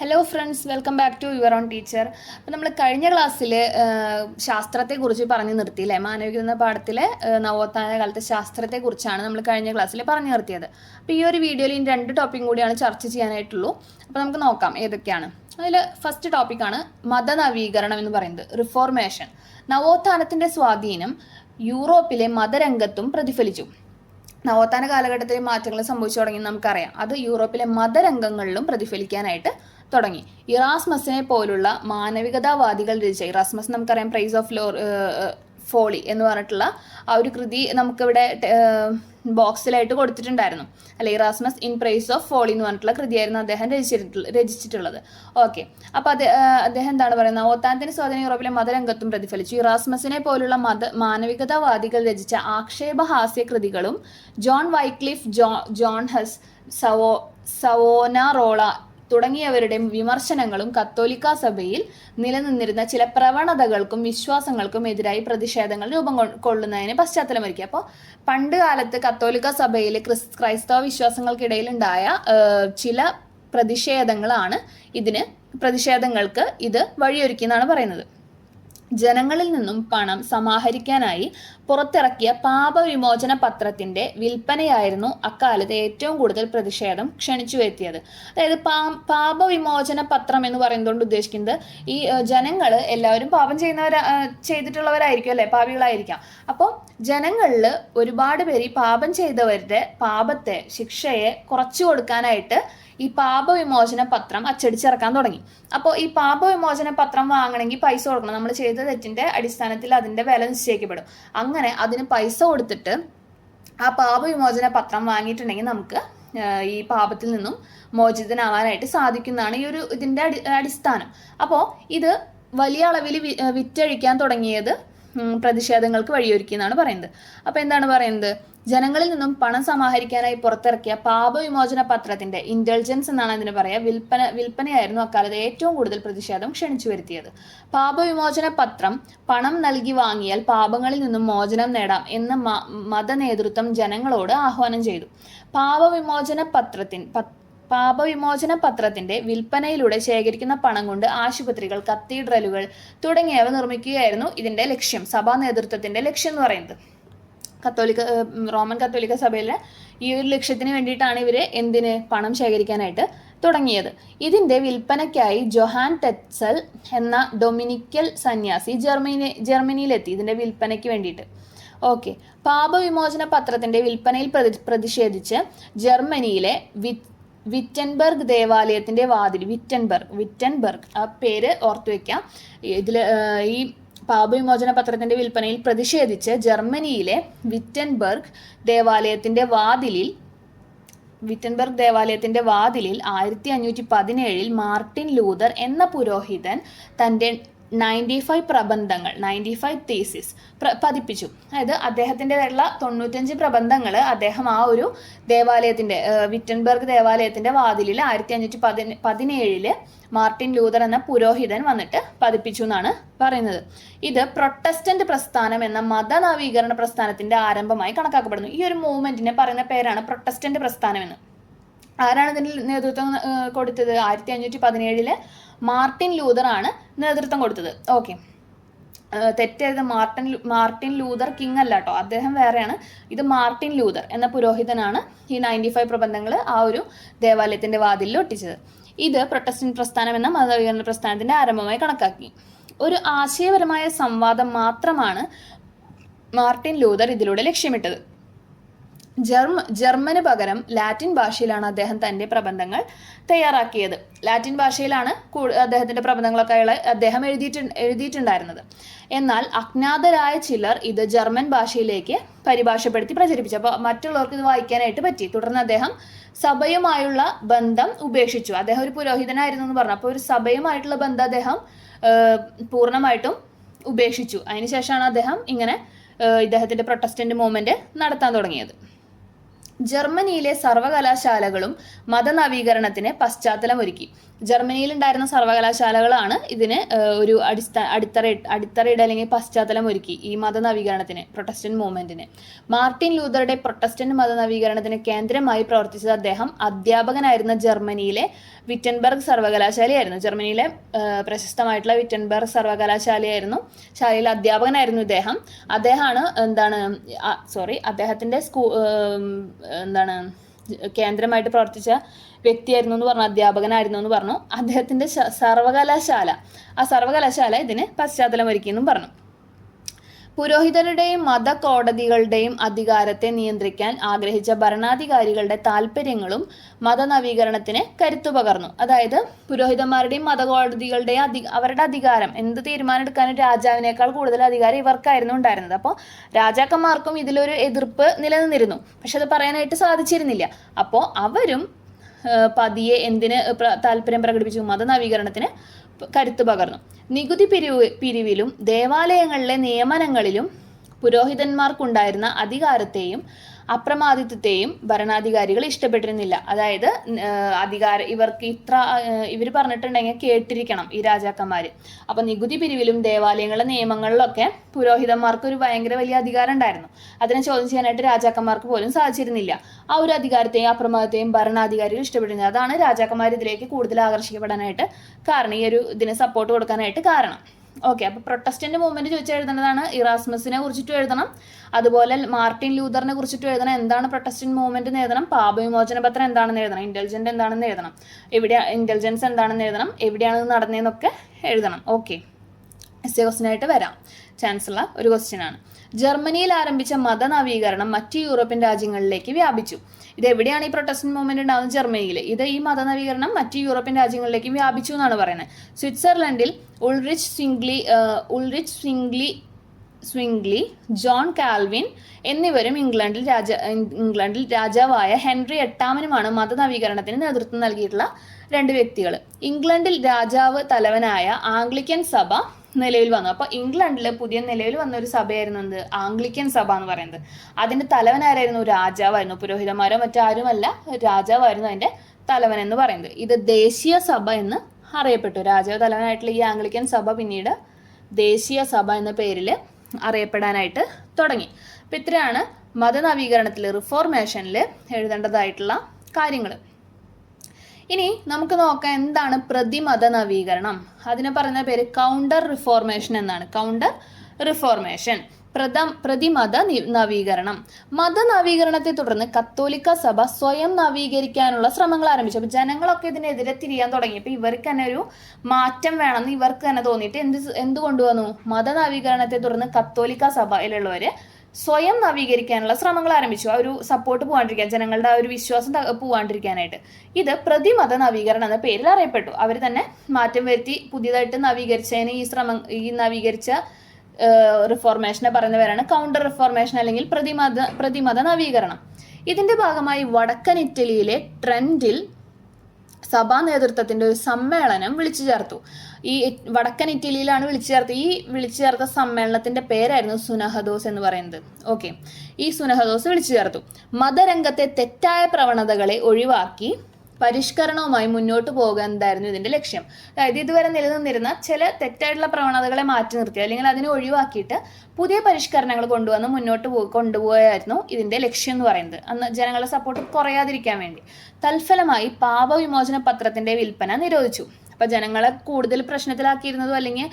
Hello friends, welcome back to your own teacher. അപ്പോൾ നമ്മൾ കഴിഞ്ഞ ക്ലാസ്സിൽ ശാസ്ത്രത്തെക്കുറിച്ച് പറഞ്ഞു നിർത്തിയില്ലേ? മാനവികത എന്ന പാഠത്തിലെ നവോത്ഥാന കാലത്തെ ശാസ്ത്രത്തെക്കുറിച്ചാണ് നമ്മൾ കഴിഞ്ഞ ക്ലാസ്സിൽ പറഞ്ഞു നിർത്തിയത്. അപ്പോൾ ഈ ഒരു വീഡിയോയിൽ ഇനി 2 ടോപ്പിക്കും കൂടിയാണ് ചർച്ച ചെയ്യാനായിട്ടുള്ളൂ. അപ്പോൾ നമുക്ക് നോക്കാം ഏതൊക്കെയാണ്. അതിൽ ഫസ്റ്റ് ടോപ്പിക്കാണ് മതനവീകരണം എന്ന് പറയുന്നത്, റിഫോർമേഷൻ. നവോത്ഥാനത്തിൻ്റെ സ്വാധീനം യൂറോപ്പിലെ മതരംഗത്തും പ്രതിഫലിച്ചു. നവോത്ഥാന കാലഘട്ടത്തിൽ മാറ്റങ്ങൾ സംഭവിച്ചു തുടങ്ങി നമുക്കറിയാം. അത് യൂറോപ്പിലെ മതരംഗങ്ങളിലും പ്രതിഫലിക്കാനായിട്ട് തുടങ്ങി. ഇറാസ്മസിനെ പോലുള്ള മാനവികതാവാദികൾ രചിച്ച, ഇറാസ്മസ് നമുക്കറിയാം പ്രൈസ് ഓഫ് ഫോളി എന്ന് പറഞ്ഞിട്ടുള്ള ആ ഒരു കൃതി നമുക്കിവിടെ ബോക്സിലായിട്ട് കൊടുത്തിട്ടുണ്ടായിരുന്നു അല്ലെ. Erasmus in praise of folly എന്ന് പറഞ്ഞിട്ടുള്ള കൃതിയായിരുന്നു അദ്ദേഹം രചിച്ചിട്ടുള്ളത്. ഓക്കെ, അപ്പോൾ അദ്ദേഹം എന്താണ് പറയുന്നത്? നവോത്ഥാനത്തിന് സ്വാധീനം യൂറോപ്പിലെ മതരംഗത്തും പ്രതിഫലിച്ചു. ഇറാസ്മസിനെ പോലുള്ള മാനവികതാവാദികൾ രചിച്ച ആക്ഷേപഹാസ്യ കൃതികളും ജോൺ വൈക്ലിഫ്, ജോൺ ഹസ്, സവോനാറോള തുടങ്ങിയവരുടെ വിമർശനങ്ങളും കത്തോലിക്ക സഭയിൽ നിലനിന്നിരുന്ന ചില പ്രവണതകൾക്കും വിശ്വാസങ്ങൾക്കും എതിരായി പ്രതിഷേധങ്ങൾ രൂപം കൊള്ളുന്നതിന് പശ്ചാത്തലമൊരുക്കി. അപ്പോൾ പണ്ട് കാലത്ത് കത്തോലിക്ക സഭയിൽ ക്രൈസ്തവ വിശ്വാസങ്ങൾക്കിടയിലുണ്ടായ ചില പ്രതിഷേധങ്ങൾക്ക് ഇത് വഴിയൊരുക്കി എന്നാണ് പറയുന്നത്. ജനങ്ങളിൽ നിന്നും പണം സമാഹരിക്കാനായി പുറത്തിറക്കിയ പാപവിമോചന പത്രത്തിന്റെ വിൽപ്പനയായിരുന്നു അക്കാലത്ത് ഏറ്റവും കൂടുതൽ പ്രതിഷേധം ക്ഷണിച്ചു വരുത്തിയത്. അതായത് പാപവിമോചന പത്രം എന്ന് പറയുന്നതുകൊണ്ട് ഉദ്ദേശിക്കുന്നത് ഈ ജനങ്ങൾ എല്ലാവരും പാപം ചെയ്തിട്ടുള്ളവരായിരിക്കും അല്ലെ, പാപികളായിരിക്കാം. അപ്പോൾ ജനങ്ങളിൽ ഒരുപാട് പേര് ഈ പാപം ചെയ്തവരുടെ പാപത്തെ, ശിക്ഷയെ കുറച്ചു കൊടുക്കാനായിട്ട് ഈ പാപവിമോചന പത്രം അച്ചടിച്ചിറക്കാൻ തുടങ്ങി. അപ്പോൾ ഈ പാപവിമോചന പത്രം വാങ്ങണമെങ്കിൽ പൈസ കൊടുക്കണം. നമ്മൾ ചെയ്ത തെറ്റിന്റെ അടിസ്ഥാനത്തിൽ അതിന്റെ വില നിശ്ചയിക്കപ്പെടും. അങ്ങനെ അതിന് പൈസ കൊടുത്തിട്ട് ആ പാപവിമോചന പത്രം വാങ്ങിയിട്ടുണ്ടെങ്കിൽ നമുക്ക് ഈ പാപത്തിൽ നിന്നും മോചിതനാവാനായിട്ട് സാധിക്കുന്നതാണ് ഇതിന്റെ അടിസ്ഥാനം. അപ്പോൾ ഇത് വലിയ അളവിൽ വിറ്റഴിക്കാൻ തുടങ്ങിയത് പ്രതിഷേധങ്ങൾക്ക് വഴിയൊരുക്കി എന്നാണ് പറയുന്നത്. അപ്പോൾ എന്താണ് പറയുന്നത്? ജനങ്ങളിൽ നിന്നും പണം സമാഹരിക്കാനായി പുറത്തിറക്കിയ പാപവിമോചന പത്രത്തിന്റെ, ഇന്റലിജൻസ് എന്നാണ് അതിന് പറയുക, വിൽപ്പനയായിരുന്നു അക്കാലത്ത് ഏറ്റവും കൂടുതൽ പ്രതിഷേധം ക്ഷണിച്ചു വരുത്തിയത്. പാപവിമോചന പത്രം പണം നൽകി വാങ്ങിയാൽ പാപങ്ങളിൽ നിന്നും മോചനം നേടാം എന്ന് മതനേതൃത്വം ജനങ്ങളോട് ആഹ്വാനം ചെയ്തു. പാപവിമോചന പത്രത്തിന്റെ വിൽപ്പനയിലൂടെ ശേഖരിക്കുന്ന പണം കൊണ്ട് ആശുപത്രികൾ, കത്തീഡ്രലുകൾ തുടങ്ങിയവ നിർമ്മിക്കുകയായിരുന്നു ഇതിന്റെ ലക്ഷ്യം, സഭാ നേതൃത്വത്തിന്റെ ലക്ഷ്യം എന്ന് പറയുന്നത്. റോമൻ കത്തോലിക്ക സഭയിലെ ഈ ഒരു ലക്ഷ്യത്തിന് വേണ്ടിയിട്ടാണ് ഇവര് പണം ശേഖരിക്കാനായിട്ട് തുടങ്ങിയത്. ഇതിന്റെ വിൽപ്പനയ്ക്കായി ജൊഹാൻ ടെറ്റ്സൽ എന്ന ഡൊമിനിക്കൽ സന്യാസി ജർമ്മനിയിലെത്തി ഇതിന്റെ വിൽപ്പനയ്ക്ക് വേണ്ടിയിട്ട്. ഓക്കെ, പാപവിമോചന പത്രത്തിന്റെ വിൽപ്പനയിൽ പ്രതിഷേധിച്ച് ജർമ്മനിയിലെ വിറ്റൻബർഗ് ദേവാലയത്തിന്റെ വാതിൽ, വിറ്റൻബർഗ് ആ പേര് ഓർത്തു വെക്കാം. ഈ പാപവിമോചന പത്രത്തിന്റെ വിൽപ്പനയിൽ പ്രതിഷേധിച്ച് ജർമ്മനിയിലെ വിറ്റൻബർഗ് ദേവാലയത്തിന്റെ വാതിലിൽ 1517 മാർട്ടിൻ ലൂതർ എന്ന പുരോഹിതൻ തന്റെ 95 പ്രബന്ധങ്ങൾ, 95 തീസിസ് പതിപ്പിച്ചു. അതായത് അദ്ദേഹത്തിൻ്റെതായിട്ടുള്ള 95 പ്രബന്ധങ്ങൾ അദ്ദേഹം ആ ഒരു വിറ്റൻബർഗ് ദേവാലയത്തിന്റെ വാതിലിൽ 1517 മാർട്ടിൻ ലൂതർ എന്ന പുരോഹിതൻ വന്നിട്ട് പതിപ്പിച്ചു എന്നാണ് പറയുന്നത്. ഇത് പ്രൊട്ടസ്റ്റന്റ് പ്രസ്ഥാനം എന്ന മതനവീകരണ പ്രസ്ഥാനത്തിന്റെ ആരംഭമായി കണക്കാക്കപ്പെടുന്നു. ഈ ഒരു മൂവ്മെന്റിനെ പറയുന്ന പേരാണ് പ്രൊട്ടസ്റ്റന്റ് പ്രസ്ഥാനം എന്ന്. ആരാണ് ഇതിന് നേതൃത്വം കൊടുത്തത്? 1517 മാർട്ടിൻ ലൂതർ ആണ് നേതൃത്വം കൊടുത്തത്. ഓക്കെ, തെറ്റേത്, മാർട്ടിൻ ലൂതർ കിങ് അല്ല കേട്ടോ, അദ്ദേഹം വേറെയാണ്. ഇത് മാർട്ടിൻ ലൂതർ എന്ന പുരോഹിതനാണ് ഈ 95 പ്രബന്ധങ്ങൾ ആ ഒരു ദേവാലയത്തിന്റെ വാതിലിൽ ഒട്ടിച്ചത്. ഇത് പ്രൊട്ടസ്റ്റന്റ് പ്രസ്ഥാനം എന്ന മതനവീകരണ പ്രസ്ഥാനത്തിന്റെ ആരംഭമായി കണക്കാക്കി. ഒരു ആശയപരമായ സംവാദം മാത്രമാണ് മാർട്ടിൻ ലൂതർ ഇതിലൂടെ ലക്ഷ്യമിട്ടത്. ജർമ്മന് പകരം ലാറ്റിൻ ഭാഷയിലാണ് അദ്ദേഹം തന്റെ പ്രബന്ധങ്ങൾ തയ്യാറാക്കിയത്. ലാറ്റിൻ ഭാഷയിലാണ് അദ്ദേഹത്തിന്റെ പ്രബന്ധങ്ങളൊക്കെ അദ്ദേഹം എഴുതിയിട്ടുണ്ടായിരുന്നത്. എന്നാൽ അജ്ഞാതരായ ചിലർ ഇത് ജർമ്മൻ ഭാഷയിലേക്ക് പരിഭാഷപ്പെടുത്തി പ്രചരിപ്പിച്ചു. അപ്പോൾ മറ്റുള്ളവർക്ക് ഇത് വായിക്കാനായിട്ട് പറ്റി. തുടർന്ന് അദ്ദേഹം സഭയുമായുള്ള ബന്ധം ഉപേക്ഷിച്ചു. അദ്ദേഹം ഒരു പുരോഹിതനായിരുന്നു എന്ന് പറഞ്ഞു. അപ്പോൾ ഒരു സഭയുമായിട്ടുള്ള ബന്ധം അദ്ദേഹം പൂർണ്ണമായിട്ടും ഉപേക്ഷിച്ചു. അതിനുശേഷമാണ് അദ്ദേഹം ഇദ്ദേഹത്തിന്റെ പ്രൊട്ടസ്റ്റന്റ് മൂവ്മെന്റ് നടത്താൻ തുടങ്ങിയത്. ജർമ്മനിയിലെ സർവകലാശാലകളും മതനവീകരണത്തിന് പശ്ചാത്തലമൊരുക്കി. ജർമ്മനിയിൽ ഉണ്ടായിരുന്ന സർവകലാശാലകളാണ് ഇതിന് ഒരു അടിത്തറയിട അല്ലെങ്കിൽ പശ്ചാത്തലം ഒരുക്കി ഈ മതനവീകരണത്തിന്, പ്രൊട്ടസ്റ്റന്റ് മൂവ്മെന്റിന്. മാർട്ടിൻ ലൂതറുടെ പ്രൊട്ടസ്റ്റന്റ് മതനവീകരണത്തിന് കേന്ദ്രമായി പ്രവർത്തിച്ചത് അദ്ദേഹം അധ്യാപകനായിരുന്ന ജർമ്മനിയിലെ വിറ്റൻബർഗ് സർവകലാശാലയായിരുന്നു. ജർമ്മനിയിലെ പ്രശസ്തമായിട്ടുള്ള വിറ്റൻബർഗ് സർവകലാശാലയായിരുന്നു, ശാലയിൽ അധ്യാപകനായിരുന്നു ഇദ്ദേഹം. അദ്ദേഹത്തിന്റെ കേന്ദ്രമായിട്ട് പ്രവർത്തിച്ച വ്യക്തിയായിരുന്നു എന്ന് പറഞ്ഞു, അധ്യാപകനായിരുന്നു എന്ന് പറഞ്ഞു. അദ്ദേഹത്തിന്റെ സർവകലാശാല ഇതിന് പശ്ചാത്തലം ഒരുക്കിയെന്നും പറഞ്ഞു. പുരോഹിതരുടെയും മതകോടതികളുടെയും അധികാരത്തെ നിയന്ത്രിക്കാൻ ആഗ്രഹിച്ച ഭരണാധികാരികളുടെ താല്പര്യങ്ങളും മതനവീകരണത്തിന് കരുത്തു പകർന്നു. അതായത് പുരോഹിതന്മാരുടെയും മതകോടതികളുടെയും അവരുടെ അധികാരം, എന്ത് തീരുമാനം എടുക്കാനും രാജാവിനേക്കാൾ കൂടുതൽ അധികാരം ഇവർക്കായിരുന്നു ഉണ്ടായിരുന്നത്. അപ്പോൾ രാജാക്കന്മാർക്കും ഇതിലൊരു എതിർപ്പ് നിലനിന്നിരുന്നു, പക്ഷെ അത് പറയാനായിട്ട് സാധിച്ചിരുന്നില്ല. അപ്പോൾ അവരും പതിയെ എന്തിന് താല്പര്യം പ്രകടിപ്പിച്ചു? മതനവീകരണത്തിന് കരുത്തു പകർന്നു. നികുതി പിരിവിലും ദേവാലയങ്ങളിലെ നിയമനങ്ങളിലും പുരോഹിതന്മാർക്കുണ്ടായിരുന്ന അധികാരത്തെയും അപ്രമാദിത്വത്തെയും ഭരണാധികാരികൾ ഇഷ്ടപ്പെട്ടിരുന്നില്ല. അതായത് ഇവർ പറഞ്ഞിട്ടുണ്ടെങ്കിൽ കേട്ടിരിക്കണം ഈ രാജാക്കന്മാര്. അപ്പൊ നികുതി പിരിവിലും ദേവാലയങ്ങളിലെ നിയമങ്ങളിലൊക്കെ പുരോഹിതന്മാർക്ക് ഒരു ഭയങ്കര വലിയ അധികാരം ഉണ്ടായിരുന്നു. അതിനെ ചോദ്യം ചെയ്യാനായിട്ട് രാജാക്കന്മാർക്ക് പോലും സാധിച്ചിരുന്നില്ല. ആ ഒരു അധികാരത്തെയും അപ്രമാദത്തെയും ഭരണാധികാരികൾ ഇഷ്ടപ്പെട്ടിരുന്നത്. അതാണ് രാജാക്കന്മാർ ഇതിലേക്ക് കൂടുതൽ ആകർഷിക്കപ്പെടാനായിട്ട് കാരണം, ഈ ഒരു ഇതിന് സപ്പോർട്ട് കൊടുക്കാനായിട്ട് കാരണം. ഓക്കെ, അപ്പൊ പ്രൊട്ടസ്റ്റന്റ് മൂവ്മെന്റ് ചോദിച്ചാൽ എഴുതേണ്ടതാണ് ഇറാസ്മസിനെ കുറിച്ചിട്ടും എഴുതണം, അതുപോലെ മാർട്ടിൻ ലൂതറിനെ കുറിച്ചിട്ടും എഴുതണം. എന്താണ് പ്രൊട്ടസ്റ്റന്റ് മൂവ്മെന്റ് എന്ന് എഴുതണം, പാപവിമോചന പത്രം എന്താണെന്ന് എഴുതണം, ഇന്റലിജൻസ് എന്താണെന്ന് എഴുതണം, എവിടെയാണ് നടന്നതെന്നൊക്കെ എഴുതണം. ഓക്കെ, എസ്സേ ക്വസ്റ്റ്യൻ ആയിട്ട് വരാം, ചാൻസ് ഉള്ള ഒരു ക്വസ്റ്റ്യൻ ആണ്. ജർമ്മനിയിൽ ആരംഭിച്ച മതനവീകരണം മറ്റ് യൂറോപ്യൻ രാജ്യങ്ങളിലേക്ക് വ്യാപിച്ചു. ഇത് എവിടെയാണ് ഈ പ്രൊട്ടസ്റ്റന്റ് മൂവ്മെന്റ് ഉണ്ടാകുന്നത്? ജർമ്മനിയിൽ. ഈ മതനവീകരണം മറ്റ് യൂറോപ്യൻ രാജ്യങ്ങളിലേക്ക് വ്യാപിച്ചു എന്നാണ് പറയുന്നത്. സ്വിറ്റ്സർലൻഡിൽ ഉൾറിച്ച് സ്വിംഗ്ലി, ജോൺ കാൽവിൻ എന്നിവരും ഇംഗ്ലണ്ടിൽ രാജാവായ ഹെൻറി എട്ടാമനുമാണ് മതനവീകരണത്തിന് നേതൃത്വം നൽകിയിട്ടുള്ള രണ്ട് വ്യക്തികൾ. ഇംഗ്ലണ്ടിൽ രാജാവ് തലവനായ ആംഗ്ലിക്കൻ സഭ നിലവിൽ വന്നു. അപ്പൊ ഇംഗ്ലണ്ടിൽ പുതിയ നിലവിൽ വന്ന ഒരു സഭയായിരുന്നു എന്ത്? ആംഗ്ലിക്കൻ സഭ എന്ന് പറയുന്നത്. അതിന്റെ തലവനാരായിരുന്നു? രാജാവായിരുന്നു. പുരോഹിതന്മാരോ മറ്റാരുമല്ല, രാജാവായിരുന്നു അതിന്റെ തലവൻ എന്ന് പറയുന്നത്. ഇത് ദേശീയ സഭ എന്ന് അറിയപ്പെട്ടു. രാജാവ് തലവനായിട്ടുള്ള ഈ ആംഗ്ലിക്കൻ സഭ പിന്നീട് ദേശീയ സഭ എന്ന പേരിൽ അറിയപ്പെടാനായിട്ട് തുടങ്ങി. അപ്പൊ ഇത്രയാണ് മതനവീകരണത്തിൽ, റിഫോർമേഷനിൽ എഴുതേണ്ടതായിട്ടുള്ള കാര്യങ്ങൾ. ഇനി നമുക്ക് നോക്കാം എന്താണ് പ്രതിമത നവീകരണം. അതിനെ പറയുന്ന പേര് കൗണ്ടർ റിഫോർമേഷൻ എന്നാണ്. കൗണ്ടർ റിഫോർമേഷൻ, പ്രതിമത നവീകരണം. മതനവീകരണത്തെ തുടർന്ന് കത്തോലിക്ക സഭ സ്വയം നവീകരിക്കാനുള്ള ശ്രമങ്ങൾ ആരംഭിച്ചു. അപ്പൊ ജനങ്ങളൊക്കെ ഇതിനെതിരെ തിരിയാൻ തുടങ്ങിയപ്പോൾ ഇവർക്ക് തന്നെ ഒരു മാറ്റം വേണമെന്ന് ഇവർക്ക് തന്നെ തോന്നിയിട്ട് എന്ത് കൊണ്ടുവന്നു? മതനവീകരണത്തെ തുടർന്ന് കത്തോലിക്ക സഭയിലുള്ളവര് സ്വയം നവീകരിക്കാനുള്ള ശ്രമങ്ങൾ ആരംഭിച്ചു. ആ ഒരു സപ്പോർട്ട് പോകാണ്ടിരിക്കാൻ, ജനങ്ങളുടെ ആ ഒരു വിശ്വാസം പോകാണ്ടിരിക്കാനായിട്ട്. ഇത് പ്രതിമത നവീകരണം എന്ന പേരിൽ അറിയപ്പെട്ടു. അവർ തന്നെ മാറ്റം വരുത്തി പുതിയതായിട്ട് നവീകരിച്ചതിന് ഈ നവീകരിച്ച റിഫോർമേഷനെ പറയുന്ന പേരാണ് കൗണ്ടർ റിഫോർമേഷൻ അല്ലെങ്കിൽ പ്രതിമത നവീകരണം. ഇതിന്റെ ഭാഗമായി വടക്കൻ ഇറ്റലിയിലെ ട്രെൻറ്റിൽ സഭാ നേതൃത്വത്തിന്റെ ഒരു സമ്മേളനം വിളിച്ചു ചേർത്തു. ഈ വടക്കൻ ഇറ്റലിയിലാണ് വിളിച്ചു ചേർത്ത സമ്മേളനത്തിന്റെ പേരായിരുന്നു സുനഹദോസ് എന്ന് പറയുന്നത്. ഓക്കെ, ഈ സുനഹദോസ് വിളിച്ചു ചേർത്തു. മതരംഗത്തെ തെറ്റായ പ്രവണതകളെ ഒഴിവാക്കി പരിഷ്കരണവുമായി മുന്നോട്ട് പോകുക എന്തായിരുന്നു ഇതിന്റെ ലക്ഷ്യം. അതായത് ഇതുവരെ നിലനിന്നിരുന്ന ചില തെറ്റായിട്ടുള്ള പ്രവണതകളെ മാറ്റി നിർത്തി അല്ലെങ്കിൽ അതിനെ ഒഴിവാക്കിയിട്ട് പുതിയ പരിഷ്കരണങ്ങൾ കൊണ്ടുവന്ന് മുന്നോട്ട് കൊണ്ടുപോയായിരുന്നു ഇതിന്റെ ലക്ഷ്യം എന്ന് പറയുന്നത്. അന്ന് ജനങ്ങളുടെ സപ്പോർട്ട് കുറയാതിരിക്കാൻ വേണ്ടി. തൽഫലമായി പാപവിമോചന പത്രത്തിന്റെ വിൽപ്പന നിരോധിച്ചു. അപ്പൊ ജനങ്ങളെ കൂടുതൽ പ്രശ്നത്തിലാക്കിയിരുന്നതും അല്ലെങ്കിൽ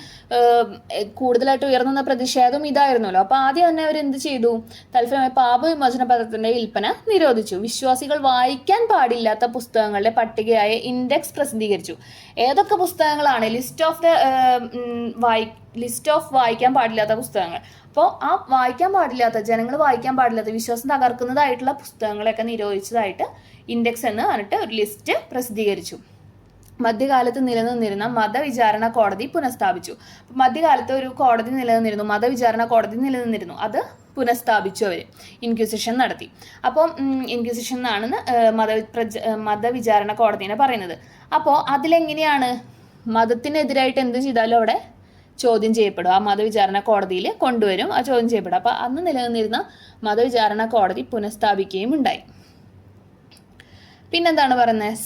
കൂടുതലായിട്ട് ഉയർന്നുന്ന പ്രതിഷേധം ഇതായിരുന്നല്ലോ. അപ്പൊ ആദ്യം തന്നെ അവർ എന്ത് ചെയ്തു? തൽഫലമായി പാപവിമോചന പത്രത്തിന്റെ വിൽപ്പന നിരോധിച്ചു. വിശ്വാസികൾ വായിക്കാൻ പാടില്ലാത്ത പുസ്തകങ്ങളുടെ പട്ടികയായ ഇൻഡെക്സ് പ്രസിദ്ധീകരിച്ചു. ഏതൊക്കെ പുസ്തകങ്ങളാണ് ലിസ്റ്റ് ഓഫ് വായിക്കാൻ പാടില്ലാത്ത പുസ്തകങ്ങൾ. അപ്പോൾ ആ ജനങ്ങൾ വായിക്കാൻ പാടില്ലാത്ത, വിശ്വാസം തകർക്കുന്നതായിട്ടുള്ള പുസ്തകങ്ങളൊക്കെ നിരോധിച്ചതായിട്ട് ഇൻഡെക്സ് എന്ന് പറഞ്ഞിട്ട് ഒരു ലിസ്റ്റ് പ്രസിദ്ധീകരിച്ചു. മധ്യകാലത്ത് നിലനിന്നിരുന്ന മതവിചാരണ കോടതി പുനഃസ്ഥാപിച്ചു. മധ്യകാലത്ത് ഒരു കോടതി നിലനിന്നിരുന്നു, മതവിചാരണ കോടതി നിലനിന്നിരുന്നു. അത് പുനഃസ്ഥാപിച്ചു. അവർ ഇൻക്വിസിഷൻ നടത്തി. അപ്പം ഇൻക്വിസിഷൻ എന്നാണ് മതവിചാരണ കോടതിനെ പറയുന്നത്. അപ്പോൾ അതിലെങ്ങനെയാണ് മതത്തിനെതിരായിട്ട് എന്ത് ചെയ്താലും അവിടെ ചോദ്യം ചെയ്യപ്പെടും. ആ മതവിചാരണ കോടതിയിൽ കൊണ്ടുവരും, ആ ചോദ്യം ചെയ്യപ്പെടും. അപ്പോൾ അന്ന് നിലനിന്നിരുന്ന മതവിചാരണ കോടതി പുനഃസ്ഥാപിക്കുകയും ഉണ്ടായി. പിന്നെന്താണ് പറയുന്നത്,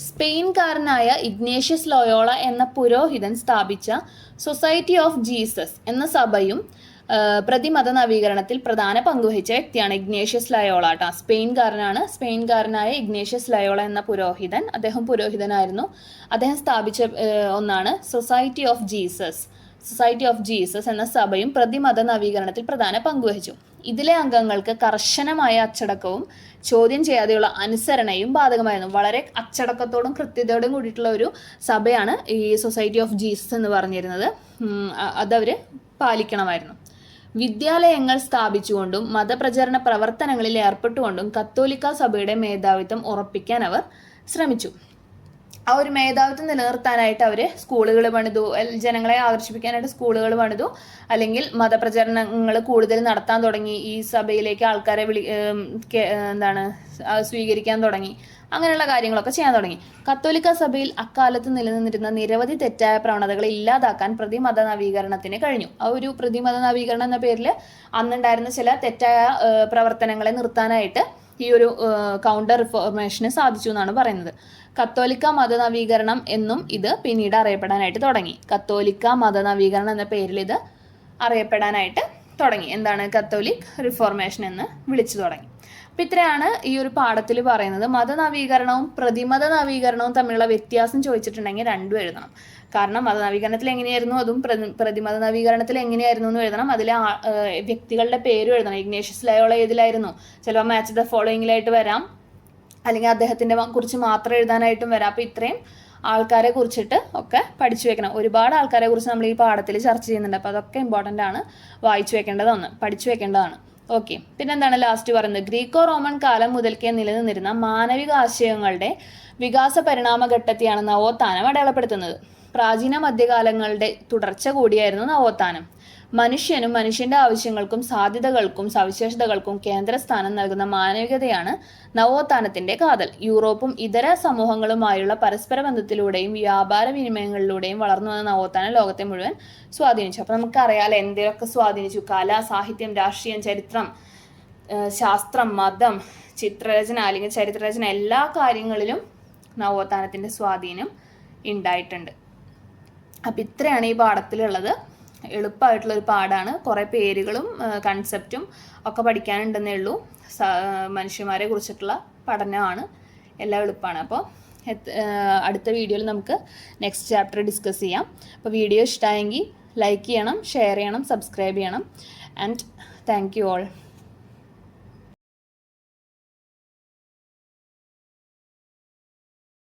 സ്പെയിൻകാരനായ ഇഗ്നേഷ്യസ് ലോയോള എന്ന പുരോഹിതൻ സ്ഥാപിച്ച സൊസൈറ്റി ഓഫ് ജീസസ് എന്ന സഭയും പ്രതിമത നവീകരണത്തിൽ പ്രധാന പങ്കുവഹിച്ച വ്യക്തിയാണ് ഇഗ്നേഷ്യസ് ലയോള കേട്ടോ. സ്പെയിൻകാരനായ ഇഗ്നേഷ്യസ് ലയോള എന്ന പുരോഹിതൻ, അദ്ദേഹം പുരോഹിതനായിരുന്നു. അദ്ദേഹം സ്ഥാപിച്ച ഒന്നാണ് സൊസൈറ്റി ഓഫ് ജീസസ് എന്ന സഭയും പ്രതിമത നവീകരണത്തിൽ പ്രധാന പങ്കുവഹിച്ചു. ഇതിലെ അംഗങ്ങൾക്ക് കർശനമായ അച്ചടക്കവും ചോദ്യം ചെയ്യാതെയുള്ള അനുസരണയും ബാധകമായിരുന്നു. വളരെ അച്ചടക്കത്തോടും കൃത്യതയോടും കൂടിയിട്ടുള്ള ഒരു സഭയാണ് ഈ സൊസൈറ്റി ഓഫ് ജീസസ് എന്ന് പറഞ്ഞിരുന്നത്. അതവർ പാലിക്കണമായിരുന്നു. വിദ്യാലയങ്ങൾ സ്ഥാപിച്ചുകൊണ്ടും മതപ്രചരണ പ്രവർത്തനങ്ങളിൽ ഏർപ്പെട്ടുകൊണ്ടും കത്തോലിക്ക സഭയുടെ മേധാവിത്വം ഉറപ്പിക്കാൻ അവർ ശ്രമിച്ചു. ആ ഒരു മേധാവിത്വം നിലനിർത്താനായിട്ട് അവർ സ്കൂളുകൾ പണിതു, ജനങ്ങളെ ആകർഷിപ്പിക്കാനായിട്ട് സ്കൂളുകൾ പണിതു, അല്ലെങ്കിൽ മതപ്രചരണങ്ങൾ കൂടുതൽ നടത്താൻ തുടങ്ങി, ഈ സഭയിലേക്ക് ആൾക്കാരെ സ്വീകരിക്കാൻ തുടങ്ങി, അങ്ങനെയുള്ള കാര്യങ്ങളൊക്കെ ചെയ്യാൻ തുടങ്ങി. കത്തോലിക്ക സഭയിൽ അക്കാലത്ത് നിലനിന്നിരുന്ന നിരവധി തെറ്റായ പ്രവണതകളെ ഇല്ലാതാക്കാൻ പ്രതിമത നവീകരണത്തിന് കഴിഞ്ഞു. ആ ഒരു പ്രതിമത നവീകരണം എന്ന പേരിൽ അന്നുണ്ടായിരുന്ന ചില തെറ്റായ പ്രവർത്തനങ്ങളെ നിർത്താനായിട്ട് ഈ ഒരു കൗണ്ടർ റിഫോർമേഷന് സാധിച്ചു എന്നാണ് പറയുന്നത്. കത്തോലിക്ക മതനവീകരണം എന്നും ഇത് പിന്നീട് അറിയപ്പെടാനായിട്ട് തുടങ്ങി. കത്തോലിക്ക മതനവീകരണം എന്ന പേരിൽ ഇത് അറിയപ്പെടാനായിട്ട് തുടങ്ങി. എന്താണ്? കത്തോലിക് റിഫോർമേഷൻ എന്ന് വിളിച്ചു തുടങ്ങി. അപ്പം ഇത്രയാണ് ഈ ഒരു പാഠത്തിൽ പറയുന്നത്. മതനവീകരണവും പ്രതിമത നവീകരണവും തമ്മിലുള്ള വ്യത്യാസം ചോദിച്ചിട്ടുണ്ടെങ്കിൽ രണ്ടും എഴുതണം. കാരണം മതനവീകരണത്തിൽ എങ്ങനെയായിരുന്നു, അതും പ്രതിമത നവീകരണത്തിൽ എങ്ങനെയായിരുന്നു എന്ന് എഴുതണം. അതിൽ വ്യക്തികളുടെ പേരും എഴുതണം. ഇഗ്നേഷ്യസ് ലയോള ഏതിലായിരുന്നു? ചിലപ്പോൾ മാച്ച് ദ ഫോളോയിങ്ങിലായിട്ട് വരാം, അല്ലെങ്കിൽ അദ്ദേഹത്തിൻ്റെ കുറിച്ച് മാത്രം എഴുതാനായിട്ടും വരാം. അപ്പോൾ ഇത്രയും ആൾക്കാരെ കുറിച്ചിട്ട് ഒക്കെ പഠിച്ചു വെക്കണം. ഒരുപാട് ആൾക്കാരെ കുറിച്ച് നമ്മൾ ഈ പാഠത്തിൽ ചർച്ച ചെയ്യുന്നുണ്ട്. അപ്പോൾ അതൊക്കെ ഇമ്പോർട്ടൻ്റ് ആണ്, വായിച്ചു വെക്കേണ്ടതാണ്, പഠിച്ചു വെക്കേണ്ടതാണ്. ഓക്കെ. പിന്നെന്താണ് ലാസ്റ്റ് പറയുന്നത്? ഗ്രീക്കോ റോമൻ കാലം മുതൽക്കേ നിലനിന്നിരുന്ന മാനവിക ആശയങ്ങളുടെ വികാസ പരിണാമഘട്ടത്തെയാണ് നവോത്ഥാനം അടയാളപ്പെടുത്തുന്നത്. പ്രാചീന മധ്യകാലങ്ങളുടെ തുടർച്ച കൂടിയായിരുന്നു നവോത്ഥാനം. മനുഷ്യനും മനുഷ്യന്റെ ആവശ്യങ്ങൾക്കും സാധ്യതകൾക്കും സവിശേഷതകൾക്കും കേന്ദ്രസ്ഥാനം നൽകുന്ന മാനവികതയാണ് നവോത്ഥാനത്തിന്റെ കാതൽ. യൂറോപ്പും ഇതര സമൂഹങ്ങളുമായുള്ള പരസ്പര ബന്ധത്തിലൂടെയും വ്യാപാര വിനിമയങ്ങളിലൂടെയും വളർന്നു വന്ന നവോത്ഥാനം ലോകത്തെ മുഴുവൻ സ്വാധീനിച്ചു. അപ്പൊ നമുക്കറിയാലോ എന്തൊക്കെ സ്വാധീനിച്ചു. കല, സാഹിത്യം, രാഷ്ട്രീയം, ചരിത്രം, ശാസ്ത്രം, മതം, ചിത്രരചന അല്ലെങ്കിൽ ചരിത്രരചന, എല്ലാ കാര്യങ്ങളിലും നവോത്ഥാനത്തിന്റെ സ്വാധീനം ഉണ്ടായിട്ടുണ്ട്. അപ്പം ഇത്രയാണ് ഈ പാഠത്തിലുള്ളത്. എളുപ്പമായിട്ടുള്ളൊരു പാഠമാണ്. കുറേ പേരുകളും കൺസെപ്റ്റും ഒക്കെ പഠിക്കാനുണ്ടെന്നേ ഉള്ളൂ. മനുഷ്യന്മാരെ കുറിച്ചിട്ടുള്ള പഠനമാണ്. എല്ലാം എളുപ്പമാണ്. അപ്പോൾ അടുത്ത വീഡിയോയിൽ നമുക്ക് നെക്സ്റ്റ് ചാപ്റ്റർ ഡിസ്കസ് ചെയ്യാം. അപ്പോൾ വീഡിയോ ഇഷ്ടമായെങ്കിൽ ലൈക്ക് ചെയ്യണം, ഷെയർ ചെയ്യണം, സബ്സ്ക്രൈബ് ചെയ്യണം. And thank you all.